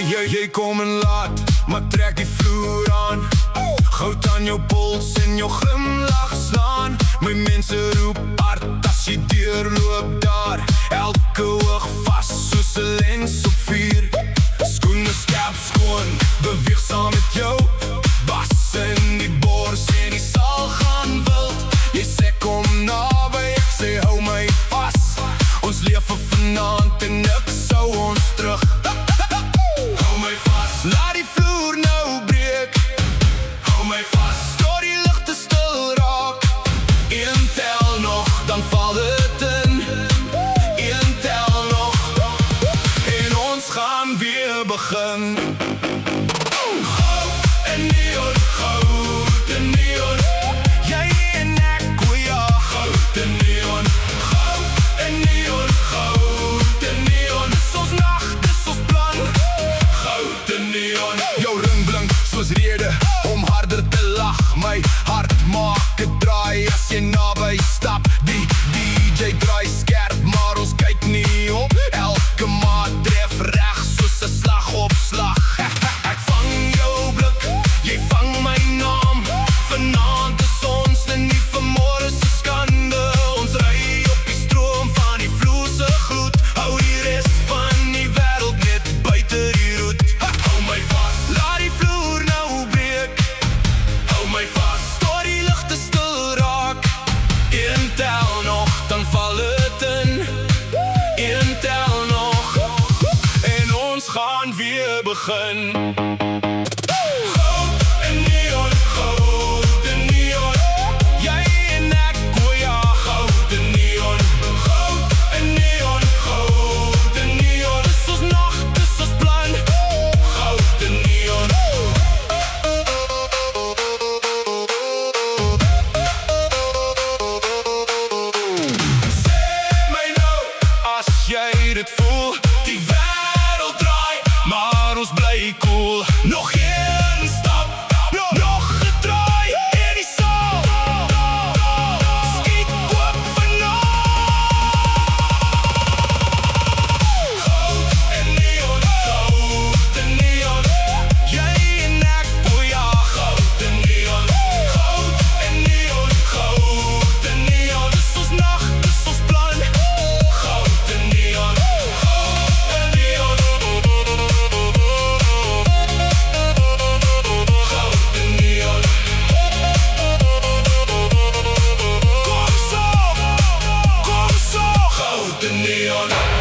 Jy kom en laat, maar trek die vloer aan. Goud aan jou pols en jou glimlach slaan. My mense roep hard as jy deurloop daar. Elke oog vast soos 'n lens op vuur. Skoene skerp skoon, beweeg saam met jou. Bas in die bors en die saal gaan wild. Jy sê kom naby, ek sê hou my vas. Ons leef vir vanaand en niks sou ons terug. Hou my vas, laat die vloer nou breek. Hou my vas, tot die ligte stil raak. Een tel nog, dan val dit in. Een tel nog, en ons gaan weer begin. Goud en neon, goud en neon. Jy en ek, o ja, goud en neon. Goud en neon, goud en neon. Dis ons nacht, dis ons plan. Goud en neon. Jou ring blink soos rede om harder te lach. My hart maak het draai as jy naby stap. Die DJ draai skerp, maar ons kyk nie op. Elke maat tref reg soos 'n slag op slag. Ek vang jou blik, jy vang my naam. Vanaand is ons en nie vanmôre se skande. Ons ry op die stroom van die vloer se gloed. Hou die res van die wêreld net buite die roet. Hou my vas, laat die vloer nou breek. Hou my vas, tot die ligte stil raak. Een tel nog, dan val het in. Een tel nog, en ons gaan weer begin. Goud en neon, goud en neon. Jy en ek, o ja, goud en neon. Goud en neon, goud en neon. Dis ons nacht, dis ons plan. Goud en neon. Sê my nou, as jy dit voel. Die wêreld draai, maar ons bly cool. Nog een stap, nog 'n draai in die saal. Skiet oop vanaand. Goud en neon, goud en neon. Jy en ek, o ja, goud en neon. Goud en neon, goud en neon. Dis ons nacht, dis ons plan. Goud en neon, goud en neon. Goud en neon. Kom so, goud en neon.